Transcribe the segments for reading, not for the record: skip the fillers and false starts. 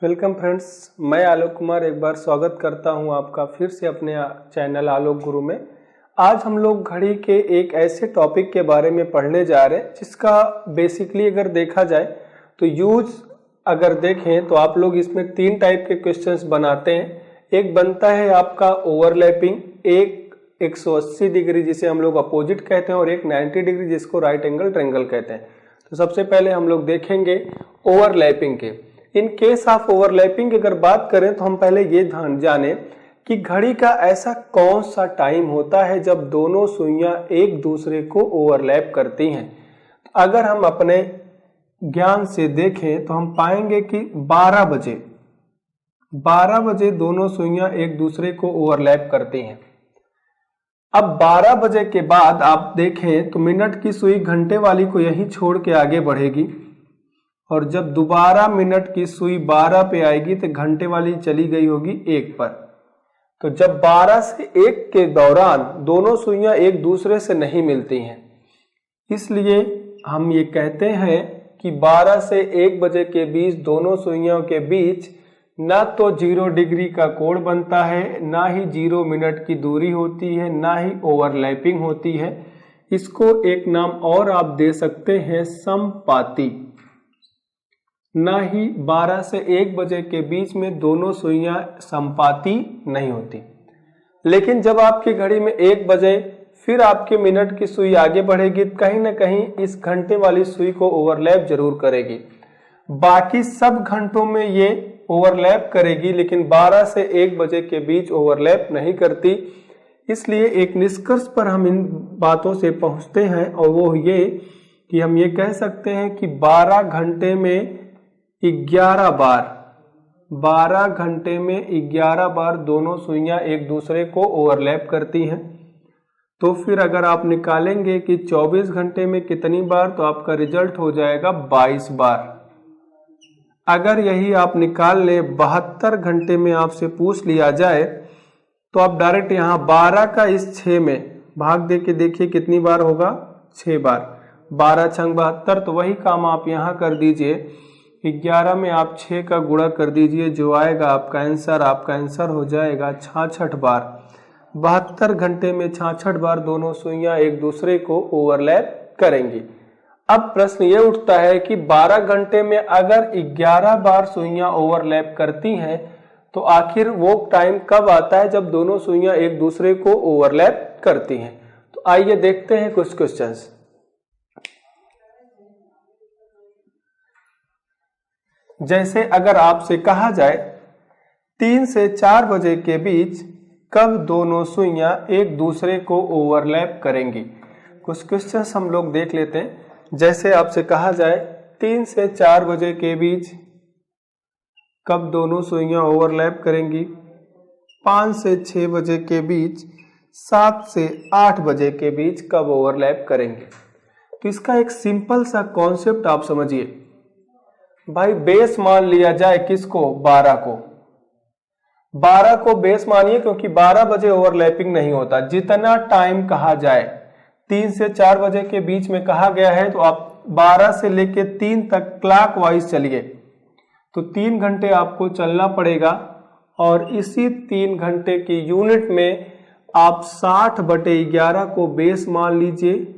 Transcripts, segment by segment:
Welcome friends, मैं आलोक कुमार एक बार स्वागत करता हूं आपका फिर से अपने चैनल आलोक गुरु में। आज हम लोग घड़ी के एक ऐसे टॉपिक के बारे में पढ़ने जा रहे हैं जिसका बेसिकली अगर देखा जाए तो यूज अगर देखें तो आप लोग इसमें 3 टाइप के क्वेश्चंस बनाते हैं। एक बनता है आपका ओवरलैपिंग, एक 180 डिग्री जिसे हम लोग अपोजिट कहते हैं और एक 90 डिग्री जिसको राइट एंगल ट्रायंगल कहते हैं। तो सबसे पहले हम लोग देखेंगे ओवरलैपिंग के। इन केस ऑफ ओवरलैपिंग की अगर बात करें तो हम पहले ये ध्यान जाने कि घड़ी का ऐसा कौन सा टाइम होता है जब दोनों सुइयां एक दूसरे को ओवरलैप करती हैं। अगर हम अपने ज्ञान से देखें तो हम पाएंगे कि 12 बजे दोनों सुइयां एक दूसरे को ओवरलैप करती हैं। अब 12 बजे के बाद आप देखें तो मिनट की सुई घंटे वाली को यहीं छोड़ के आगे बढ़ेगी और जब दोबारा मिनट की सुई 12 पे आएगी तो घंटे वाली चली गई होगी 1 पर। तो जब 12 से 1 के दौरान दोनों सुइयां एक दूसरे से नहीं मिलती हैं, इसलिए हम ये कहते हैं कि 12 से 1 बजे के बीच दोनों सुइयों के बीच ना तो 0 डिग्री का कोण बनता है, ना ही 0 मिनट की दूरी होती है, ना ही ओवरलैपिंग होती है। इसको एक नाम और आप दे सकते हैं समपाती। ना ही 12 से 1 बजे के बीच में दोनों सुइयां समपाती नहीं होती। लेकिन जब आपकी घड़ी में 1 बजे फिर आपके मिनट की सुई आगे बढ़ेगी, कहीं ना कहीं इस घंटे वाली सुई को ओवरलैप जरूर करेगी। बाकी सब घंटों में ये ओवरलैप करेगी, लेकिन 12 से 1 बजे के बीच ओवरलैप नहीं करती। इसलिए एक निष्कर्ष पर हम इन बातों से पहुंचते हैं और वो ये कि हम ये कह सकते हैं कि 12 घंटे में 11 बार दोनों सुइयां एक दूसरे को ओवरलैप करती हैं। तो फिर अगर आप निकालेंगे कि 24 घंटे में कितनी बार, तो आपका रिजल्ट हो जाएगा 22 बार। अगर यही आप निकाल लें 72 घंटे में आपसे पूछ लिया जाए तो आप डायरेक्ट यहाँ 12 का इस 6 में भाग दे के देखिए कितनी बार होगा, 6 बार। 12 छंग 72, तो वही काम आप यहाँ कर दीजिए। 11 में आप 6 का गुणा कर दीजिए, जो आएगा आपका आंसर हो जाएगा 66 बार। 72 घंटे में 66 बार दोनों सुइयां एक दूसरे को ओवरलैप करेंगी। अब प्रश्न ये उठता है कि 12 घंटे में अगर 11 बार सुइयां ओवरलैप करती हैं तो आखिर वो टाइम कब आता है जब दोनों सुइयां एक दूसरे को ओवरलैप करती हैं। तो आइए देखते हैं कुछ क्वेश्चंस। जैसे अगर आपसे कहा जाए 3 से 4 बजे के बीच कब दोनों सुइयां एक दूसरे को ओवरलैप करेंगी। कुछ क्वेश्चंस हम लोग देख लेते हैं। जैसे आपसे कहा जाए 3 से 4 बजे के बीच कब दोनों सुइयां ओवरलैप करेंगी, 5 से 6 बजे के बीच, 7 से 8 बजे के बीच कब ओवरलैप करेंगे। तो इसका एक सिंपल सा कॉन्सेप्ट आप समझिए। भाई बेस मान लिया जाए किसको, 12 को बेस मानिए, क्योंकि 12 बजे ओवरलैपिंग नहीं होता। जितना टाइम कहा जाए 3 से 4 बजे के बीच में कहा गया है, तो आप 12 से लेके 3 तक क्लॉकवाइज चलिए तो 3 घंटे आपको चलना पड़ेगा। और इसी 3 घंटे की यूनिट में आप 60/11 को बेस मान लीजिए।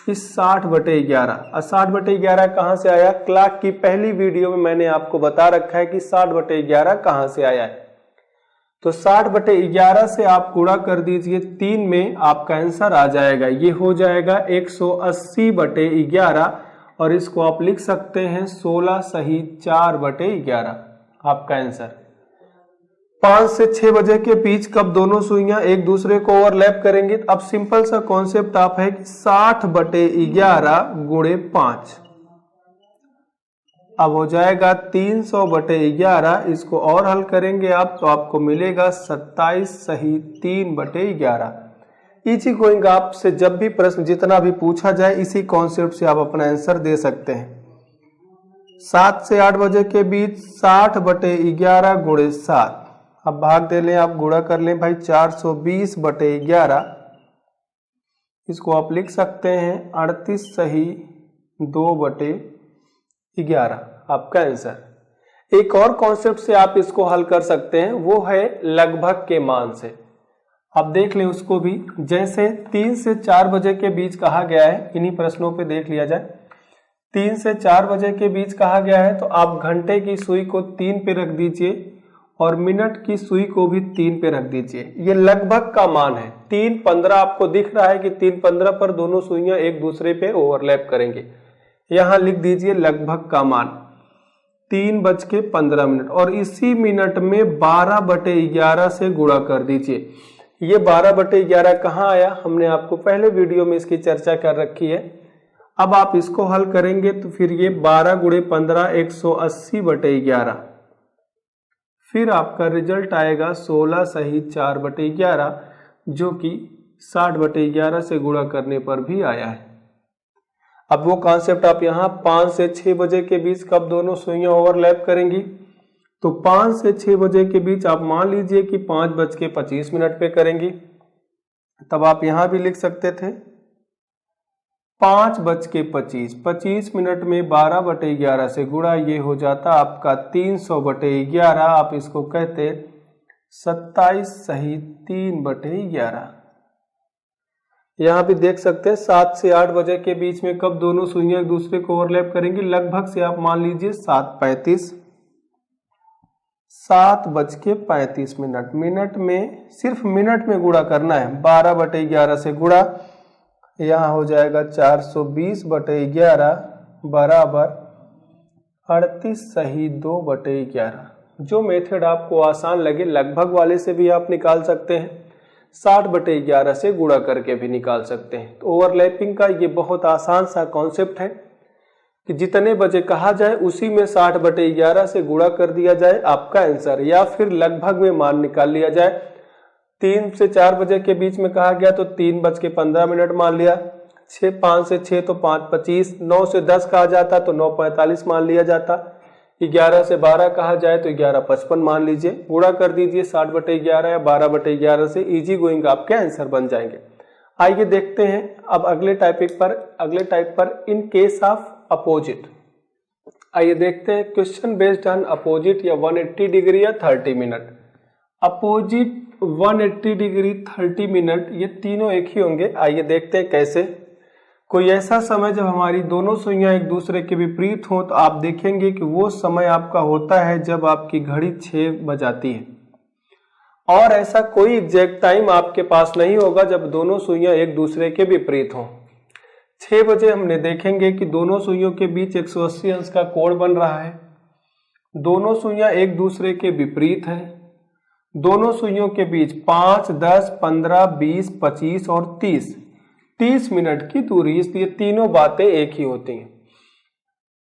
इस 60/11 60/11 कहां से आया, क्लॉक की पहली वीडियो में मैंने आपको बता रखा है कि 60/11 कहां से आया है। तो 60/11 से आप गुणा कर दीजिए 3 में, आपका आंसर आ जाएगा। ये हो जाएगा 180/11 और इसको आप लिख सकते हैं 16 सही 4/11 आपका आंसर। 5 से 6 बजे के बीच कब दोनों सुइयां एक दूसरे को ओवरलैप करेंगी। अब सिंपल सा कॉन्सेप्ट आप है कि 60/11 गुणे 5, अब हो जाएगा 300/11। इसको और हल करेंगे आप तो आपको मिलेगा 27 सही 3/11। इजी गोइंग, आपसे जब भी प्रश्न जितना भी पूछा जाए इसी कॉन्सेप्ट से आप अपना आंसर दे सकते हैं। 7 से 8 बजे के बीच 60/11 गुणे 7, अब भाग दे लें, आप गुणा कर लें भाई 420/11। इसको आप लिख सकते हैं 38 सही 2/11 आपका आंसर। एक और कॉन्सेप्ट से आप इसको हल कर सकते हैं, वो है लगभग के मान से। आप देख लें उसको भी, जैसे 3 से 4 बजे के बीच कहा गया है, इन्हीं प्रश्नों पे देख लिया जाए। 3 से 4 बजे के बीच कहा गया है, तो आप घंटे की सुई को 3 पे रख दीजिए और मिनट की सुई को भी 3 पे रख दीजिए। ये लगभग का मान है। 3:15 आपको दिख रहा है कि 3:15 पर दोनों सुइयां एक दूसरे पे ओवरलैप करेंगे। यहां लिख दीजिए लगभग का मान 3:15 और इसी मिनट में 12/11 से गुणा कर दीजिए। ये 12/11 कहाँ आया, हमने आपको पहले वीडियो में इसकी चर्चा कर रखी है। अब आप इसको हल करेंगे तो फिर ये 12 × 15 180/11, फिर आपका रिजल्ट आएगा 16 सही 4/11, जो कि 60/11 से गुणा करने पर भी आया है। अब वो कॉन्सेप्ट आप यहाँ 5 से 6 बजे के बीच कब दोनों सुइयां ओवरलैप करेंगी, तो 5 से 6 बजे के बीच आप मान लीजिए कि 5:25 पे करेंगी। तब आप यहां भी लिख सकते थे 5:25 में 12/11 से गुणा, ये हो जाता आपका 300/11। आप इसको कहते 27 सही 3/11। यहां भी देख सकते हैं 7 से 8 बजे के बीच में कब दोनों सुइयां एक दूसरे को ओवरलैप करेंगी, लगभग से आप मान लीजिए 7:35। 7:35 मिनट में, सिर्फ मिनट में गुणा करना है। 12/11 से गुणा, यहाँ हो जाएगा 420/11 बराबर 38 सही 2/11। जो मेथड आपको आसान लगे, लगभग वाले से भी आप निकाल सकते हैं, 60/11 से गुणा करके भी निकाल सकते हैं। तो ओवरलैपिंग का ये बहुत आसान सा कॉन्सेप्ट है कि जितने बजे कहा जाए उसी में 60/11 से गुणा कर दिया जाए आपका आंसर, या फिर लगभग में मान निकाल लिया जाए। 3 से 4 बजे के बीच में कहा गया तो 3:15 मान लिया, 5 से 6 तो 5:25, 9 से 10 कहा जाता तो 9:45 मान लिया जाता, 11 से 12 कहा जाए तो 11:55 मान लीजिए। गुणा कर दीजिए 60/11 या 12/11 से, इजी गोइंग आपके आंसर बन जाएंगे। आइए देखते हैं अब अगले टाइप पर इन केस ऑफ अपोजिट। आइए देखते हैं क्वेश्चन बेस्ड ऑन अपोजिट या 180 डिग्री या 30 मिनट। अपोजिट 180 डिग्री 30 मिनट, ये तीनों एक ही होंगे। आइए देखते हैं कैसे। कोई ऐसा समय जब हमारी दोनों सुइयां एक दूसरे के विपरीत हो, तो आप देखेंगे कि वो समय आपका होता है जब आपकी घड़ी 6 बजाती है, और ऐसा कोई एग्जैक्ट टाइम आपके पास नहीं होगा जब दोनों सुइयां एक दूसरे के विपरीत हों। 6 बजे हमने देखेंगे कि दोनों सुइयों के बीच 180 अंश का कोण बन रहा है। दोनों सुइयां एक दूसरे के विपरीत हैं। दोनों सुइयों के बीच 5, 10, 15, 20, 25 और 30 मिनट की दूरी, इसलिए तीनों बातें एक ही होती हैं।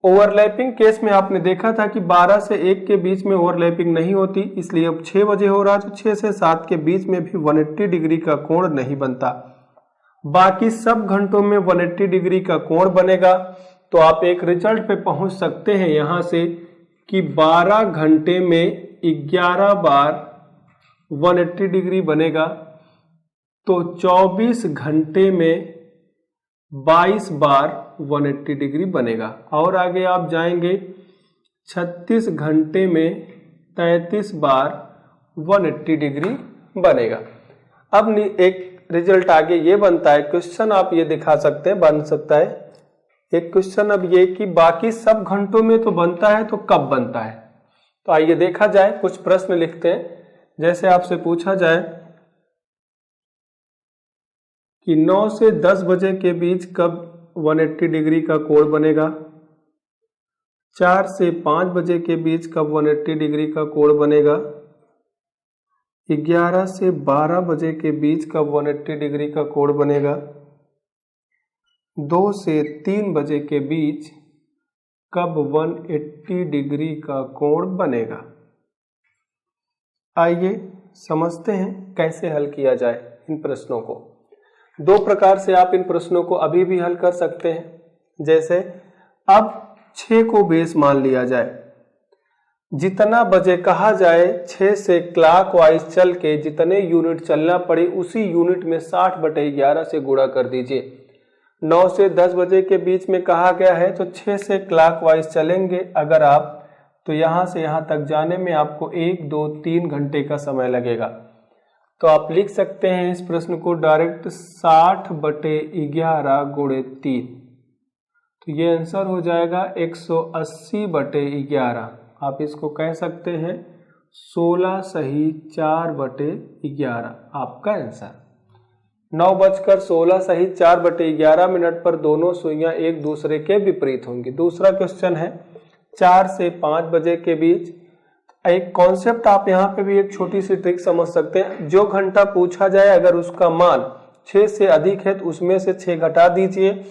ओवरलैपिंग केस में आपने देखा था कि 12 से 1 के बीच में ओवरलैपिंग नहीं होती, इसलिए अब 6 बजे हो रहा, तो 6 से 7 के बीच में भी 180 डिग्री का कोण नहीं बनता। बाकी सब घंटों में 180 डिग्री का कोण बनेगा। तो आप एक रिजल्ट पे पहुंच सकते हैं यहां से कि 12 घंटे में 11 बार 180 डिग्री बनेगा, तो 24 घंटे में 22 बार 180 डिग्री बनेगा। और आगे आप जाएंगे 36 घंटे में 33 बार 180 डिग्री बनेगा। अब एक रिजल्ट आगे ये बनता है, क्वेश्चन आप ये दिखा सकते हैं, बन सकता है एक क्वेश्चन अब ये कि बाकी सब घंटों में तो बनता है, तो कब बनता है। तो आइए देखा जाए, कुछ प्रश्न लिखते हैं। जैसे आपसे पूछा जाए कि 9 से 10 बजे के बीच कब 180 डिग्री का कोण बनेगा, 4 से 5 बजे के बीच कब 180 डिग्री का कोण बनेगा, 11 से 12 बजे के बीच कब 180 डिग्री का कोण बनेगा, 2 से 3 बजे के बीच कब 180 डिग्री का कोण बनेगा। आइए समझते हैं कैसे हल किया जाए इन प्रश्नों को। 2 प्रकार से आप इन प्रश्नों को अभी भी हल कर सकते हैं। जैसे अब 6 को बेस मान लिया जाए, जितना बजे कहा जाए 6 से क्लॉकवाइज चल के जितने यूनिट चलना पड़े उसी यूनिट में 60/11 से गुणा कर दीजिए। 9 से 10 बजे के बीच में कहा गया है, तो 6 से क्लॉकवाइज चलेंगे अगर आप, तो यहाँ से यहाँ तक जाने में आपको 1, 2, 3 घंटे का समय लगेगा। तो आप लिख सकते हैं इस प्रश्न को डायरेक्ट 60/11 गुणे 3। तो ये आंसर हो जाएगा 180/11। आप इसको कह सकते हैं 16 सही 4/11 आपका आंसर। 9:16 सही 4/11 पर दोनों सुइयां एक दूसरे के विपरीत होंगी। दूसरा क्वेश्चन है 4 से 5 बजे के बीच। एक कॉन्सेप्ट आप यहाँ पे भी एक छोटी सी ट्रिक समझ सकते हैं। जो घंटा पूछा जाए अगर उसका मान 6 से अधिक है तो उसमें से 6 घटा दीजिए।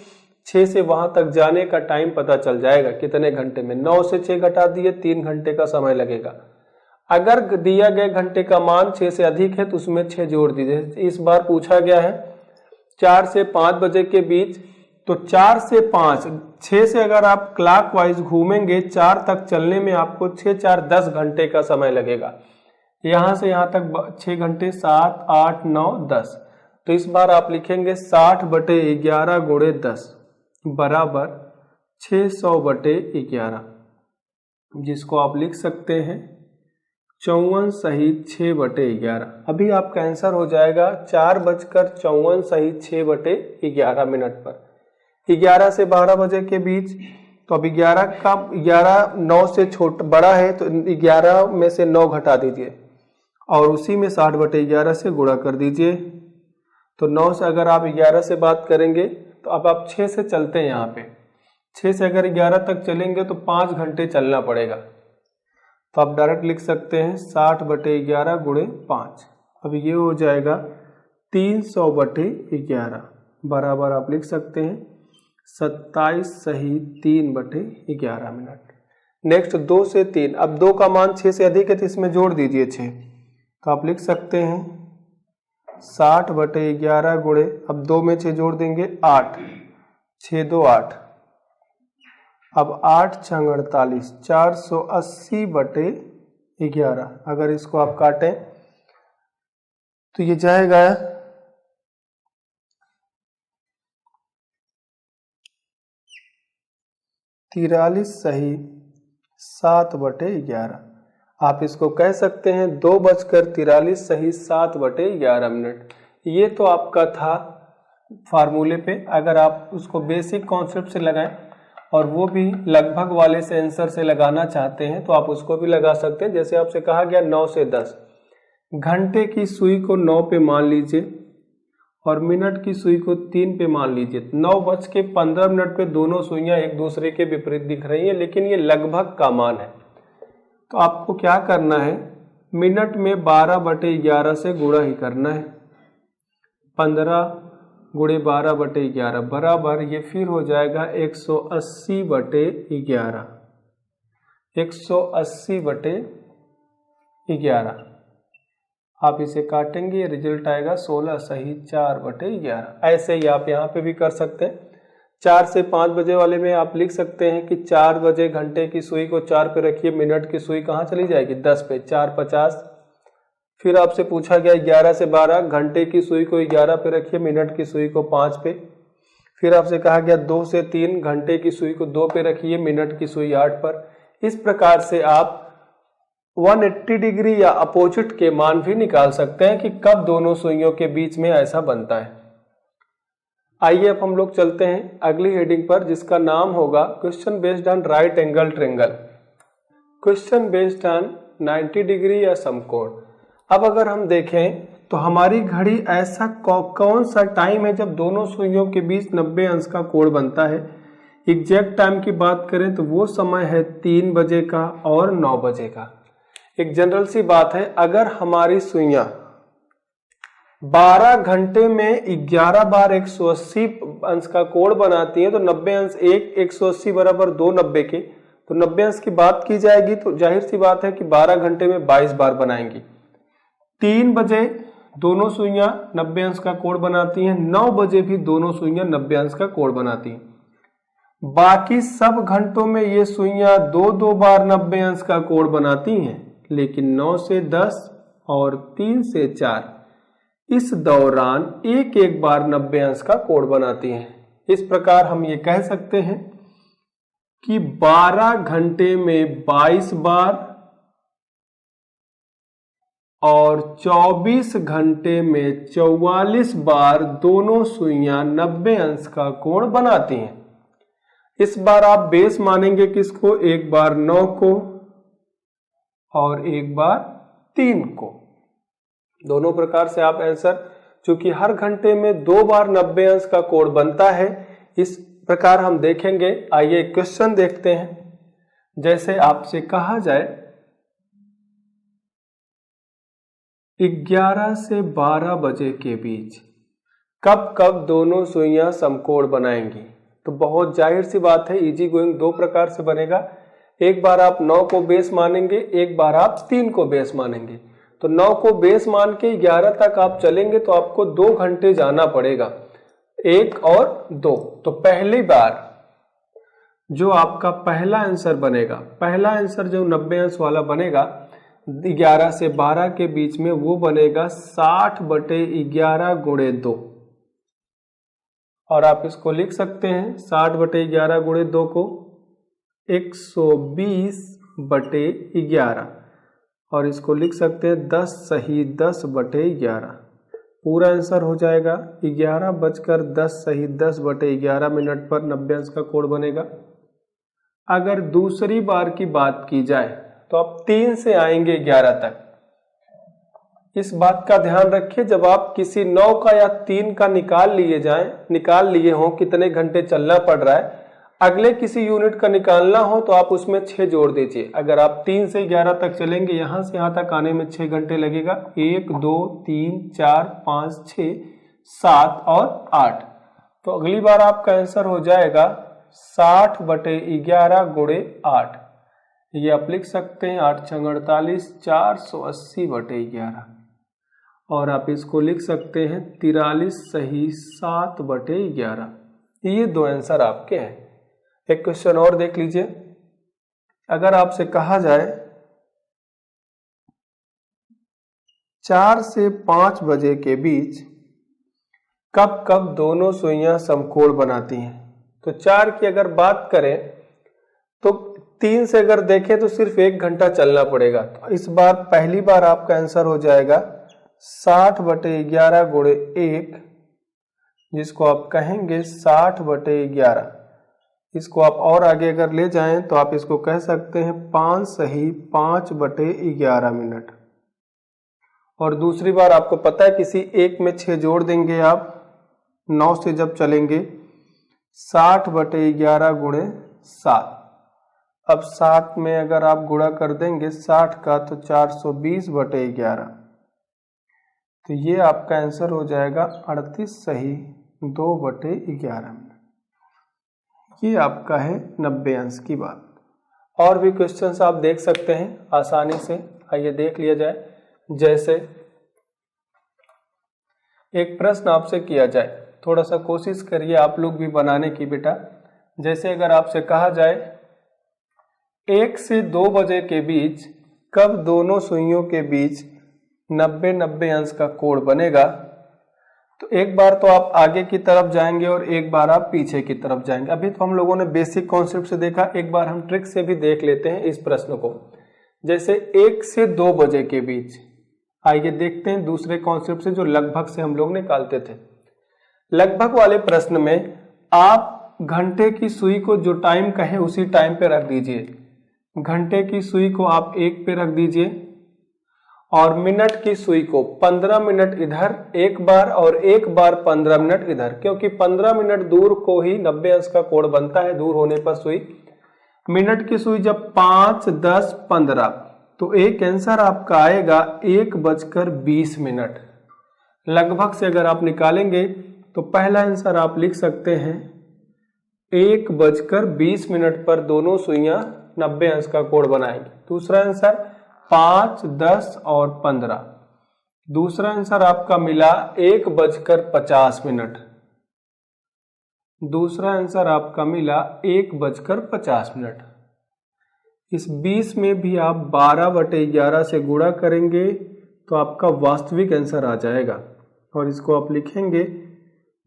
6 से वहां तक जाने का टाइम पता चल जाएगा कितने घंटे में। 9 से 6 घटा दिए 3 घंटे का समय लगेगा। अगर दिया गया घंटे का मान 6 से अधिक है तो उसमें 6 जोड़ दीजिए। इस बार पूछा गया है 4 से 5 बजे के बीच, तो 4 से 5, 6 से अगर आप क्लॉकवाइज घूमेंगे 4 तक चलने में आपको 6, 4, 10 घंटे का समय लगेगा। यहां से यहां तक 6 घंटे 7, 8, 9, 10। तो इस बार आप लिखेंगे 60/11 गुणे 10 बराबर 600/11, जिसको आप लिख सकते हैं 54 सही 6/11। अभी आपका आंसर हो जाएगा 4:54 सही 6/11 पर। 11 से 12 बजे के बीच, तो अब 11 9 से छोटा बड़ा है तो 11 में से 9 घटा दीजिए और उसी में 60/11 से गुणा कर दीजिए। तो 9 से अगर आप 11 से बात करेंगे तो अब आप 6 से चलते हैं। यहाँ पे 6 से अगर 11 तक चलेंगे तो 5 घंटे चलना पड़ेगा। तो आप डायरेक्ट लिख सकते हैं 60/11 गुणे 5। अब ये हो जाएगा 300/11 बराबर आप लिख सकते हैं 27 सही 3/11। नेक्स्ट 2 से 3। अब 2 का मान 6 से अधिक है तो इसमें जोड़ दीजिए 6। तो आप लिख सकते हैं 60/11 गुणे, अब 2 में 6 जोड़ देंगे 8, 6, 2, 8। अब 8, 6, 48, 480/11। अगर इसको आप काटें तो ये जाएगा 43 सही 7/11। आप इसको कह सकते हैं 2:43 सही 7/11। ये तो आपका था फार्मूले पे। अगर आप उसको बेसिक कॉन्सेप्ट से लगाएं और वो भी लगभग वाले से आंसर से लगाना चाहते हैं तो आप उसको भी लगा सकते हैं। जैसे आपसे कहा गया 9 से 10, घंटे की सुई को 9 पे मान लीजिए और मिनट की सुई को 3 पे मान लीजिए। 9:15 पे दोनों सुइयां एक दूसरे के विपरीत दिख रही हैं, लेकिन ये लगभग का मान है। तो आपको क्या करना है, मिनट में 12/11 से गुणा ही करना है। 15 गुणे 12/11 बराबर ये फिर हो जाएगा 180/11। 180/11 आप इसे काटेंगे, रिजल्ट आएगा 16 सही 4/11। ऐसे ही आप यहाँ पे भी कर सकते हैं। 4 से 5 बजे वाले में आप लिख सकते हैं कि 4 बजे घंटे की सुई को 4 पे रखिए, मिनट की सुई कहाँ चली जाएगी 10 पे, 4:50। फिर आपसे पूछा गया 11 से 12, घंटे की सुई को 11 पे रखिए, मिनट की सुई को 5 पे। फिर आपसे कहा गया 2 से 3, घंटे की सुई को 2 पे रखिए, मिनट की सुई 8 पर। इस प्रकार से आप 180 डिग्री या अपोजिट के मान भी निकाल सकते हैं कि कब दोनों सुइयों के बीच में ऐसा बनता है। आइए अब हम लोग चलते हैं अगली हेडिंग पर, जिसका नाम होगा question based on right angle triangle. Question based on 90 degree या समकोण। अब अगर हम देखें तो हमारी घड़ी ऐसा कौन सा टाइम है जब दोनों सुइयों के बीच 90 अंश का कोण बनता है। एग्जैक्ट टाइम की बात करें तो वो समय है 3 बजे का और 9 बजे का। एक जनरल सी बात है, अगर हमारी सुइयां 12 घंटे में 11 बार 180 अंश का कोण बनाती हैं तो 90 अंश 180 बराबर 2 90 के, तो 90 अंश की बात की जाएगी तो जाहिर सी बात है कि 12 घंटे में 22 बार बनाएंगी। 3 बजे दोनों सुइयां 90 अंश का कोण बनाती हैं, 9 बजे भी दोनों सुइयां 90 अंश का कोण बनाती हैं। बाकी सब घंटों में ये सुइयां 2-2 बार 90 अंश का कोण बनाती हैं, लेकिन 9 से 10 और 3 से 4 इस दौरान एक बार 90 अंश का कोण बनाती हैं। इस प्रकार हम ये कह सकते हैं कि 12 घंटे में 22 बार और 24 घंटे में 44 बार दोनों सुइयां 90 अंश का कोण बनाती हैं। इस बार आप बेस मानेंगे किसको, एक बार 9 को और एक बार 3 को। दोनों प्रकार से आप आंसर, चूंकि हर घंटे में 2 बार 90 अंश का कोण बनता है, इस प्रकार हम देखेंगे। आइए क्वेश्चन देखते हैं। जैसे आपसे कहा जाए 11 से 12 बजे के बीच कब कब दोनों सुइयां समकोण बनाएंगी, तो बहुत जाहिर सी बात है, इजी गोइंग दो प्रकार से बनेगा। एक बार आप 9 को बेस मानेंगे, एक बार आप 3 को बेस मानेंगे। तो 9 को बेस मान के 11 तक आप चलेंगे तो आपको 2 घंटे जाना पड़ेगा, 1 और 2। तो पहली बार जो आपका पहला आंसर बनेगा, पहला आंसर जो 90 अंश वाला बनेगा 11 से 12 के बीच में, वो बनेगा 60/11 गुणे 2। और आप इसको लिख सकते हैं 60/11 गुणे 2 को 120/11, और इसको लिख सकते हैं 10 सही 10/11। पूरा आंसर हो जाएगा 11:10 सही 10/11 मिनट पर 90 अंश का कोण बनेगा। अगर दूसरी बार की बात की जाए तो आप 3 से आएंगे 11 तक। इस बात का ध्यान रखिए, जब आप किसी 9 का या 3 का निकाल लिए हो कितने घंटे चलना पड़ रहा है, अगले किसी यूनिट का निकालना हो तो आप उसमें 6 जोड़ दीजिए। अगर आप 3 से 11 तक चलेंगे, यहां से यहां तक आने में 6 घंटे लगेगा। 1 2 3 4 5 6 7 और 8। तो अगली बार आपका आंसर हो जाएगा 60/11 गुणे 8। ये आप लिख सकते हैं 8 × 48 480/11, और आप इसको लिख सकते हैं 43 सही 7/11। ये 2 आंसर आपके हैं। एक क्वेश्चन और देख लीजिए। अगर आपसे कहा जाए 4 से 5 बजे के बीच कब कब दोनों सुइयां समकोण बनाती हैं, तो 4 की अगर बात करें तो 3 से अगर देखें तो सिर्फ 1 घंटा चलना पड़ेगा। तो इस बार पहली बार आपका आंसर हो जाएगा 60/11 गुणे 1, जिसको आप कहेंगे 60/11। इसको आप और आगे अगर ले जाएं तो आप इसको कह सकते हैं 5 सही 5/11 मिनट। और दूसरी बार आपको पता है किसी एक में 6 जोड़ देंगे आप, 9 से जब चलेंगे 60/11 गुणे 7। अब 7 में अगर आप गुणा कर देंगे 60 का तो 420/11। तो ये आपका आंसर हो जाएगा 38 सही 2/11 मिनट। ये आपका है 90 अंश की बात। और भी क्वेश्चंस आप देख सकते हैं आसानी से। आइए देख लिया जाए। जैसे एक प्रश्न आपसे किया जाए, थोड़ा सा कोशिश करिए आप लोग भी बनाने की बेटा। जैसे अगर आपसे कहा जाए 1 से 2 बजे के बीच कब दोनों सुइयों के बीच 90 अंश का कोण बनेगा, तो एक बार तो आप आगे की तरफ जाएंगे और एक बार आप पीछे की तरफ जाएंगे। अभी तो हम लोगों ने बेसिक कॉन्सेप्ट से देखा, एक बार हम ट्रिक से भी देख लेते हैं इस प्रश्न को। जैसे 1 से 2 बजे के बीच, आइए देखते हैं दूसरे कॉन्सेप्ट से जो लगभग से हम लोग निकालते थे। लगभग वाले प्रश्न में आप घंटे की सुई को जो टाइम कहे उसी टाइम पे रख दीजिए। घंटे की सुई को आप 1 पे रख दीजिए और मिनट की सुई को 15 मिनट इधर एक बार और एक बार 15 मिनट इधर, क्योंकि 15 मिनट दूर को ही 90 अंश का कोण बनता है दूर होने पर सुई। मिनट की सुई जब 5 10 15, तो एक आंसर आपका आएगा 1:20। लगभग से अगर आप निकालेंगे तो पहला आंसर आप लिख सकते हैं 1:20 पर दोनों सुइयां 90 अंश का कोण बनाएंगी। दूसरा आंसर 5 10 और 15। दूसरा आंसर आपका मिला 1:50। दूसरा आंसर आपका मिला 1:50। इस 20 में भी आप 12/11 से गुणा करेंगे तो आपका वास्तविक आंसर आ जाएगा, और इसको आप लिखेंगे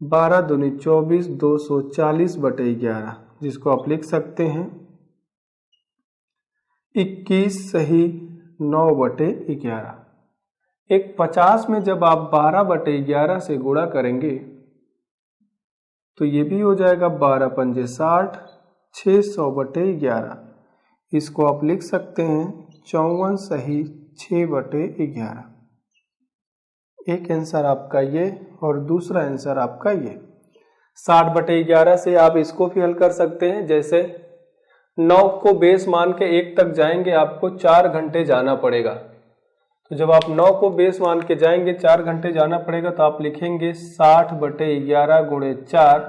12 दूनी 24 240/11, जिसको आप लिख सकते हैं 21 सही 9/11। एक 50 में जब आप 12/11 से गुणा करेंगे तो ये भी हो जाएगा 12 पंजे 60, 600/11। इसको आप लिख सकते हैं 54 सही 6/11। एक आंसर आपका ये और दूसरा आंसर आपका ये। 60/11 से आप इसको भी हल कर सकते हैं। जैसे 9 को बेस मान के 1 तक जाएंगे आपको 4 घंटे जाना पड़ेगा। तो जब आप 9 को बेस मान के जाएंगे 4 घंटे जाना पड़ेगा तो आप लिखेंगे 60/11 गुणे 4,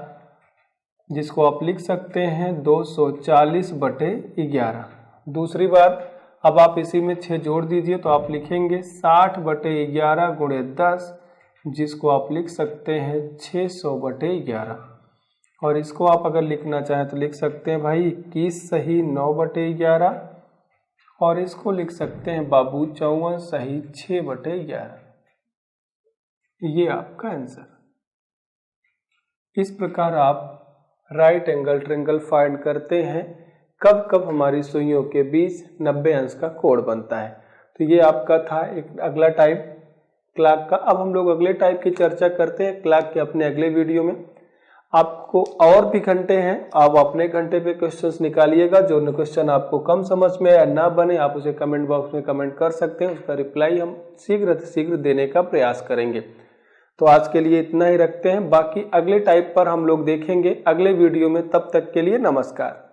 जिसको आप लिख सकते हैं 240/11। दूसरी बार अब आप इसी में 6 जोड़ दीजिए तो आप लिखेंगे 60/11 गुणे 10, जिसको आप लिख सकते हैं 600/11। और इसको आप अगर लिखना चाहें तो लिख सकते हैं भाई 21 सही 9/11 और इसको लिख सकते हैं बाबू 54 सही 6/11। ये आपका आंसर। इस प्रकार आप राइट एंगल ट्रायंगल फाइंड करते हैं कब कब हमारी सुइयों के बीच 90 अंश का कोण बनता है। तो ये आपका था एक अगला टाइप क्लॉक का। अब हम लोग अगले टाइप की चर्चा करते हैं क्लॉक के अपने अगले वीडियो में। आपको और भी घंटे हैं, आप अपने घंटे पे क्वेश्चंस निकालिएगा। जो क्वेश्चन आपको कम समझ में या ना बने आप उसे कमेंट बॉक्स में कमेंट कर सकते हैं, उसका रिप्लाई हम शीघ्र से शीघ्र देने का प्रयास करेंगे। तो आज के लिए इतना ही रखते हैं, बाकी अगले टाइप पर हम लोग देखेंगे अगले वीडियो में। तब तक के लिए नमस्कार।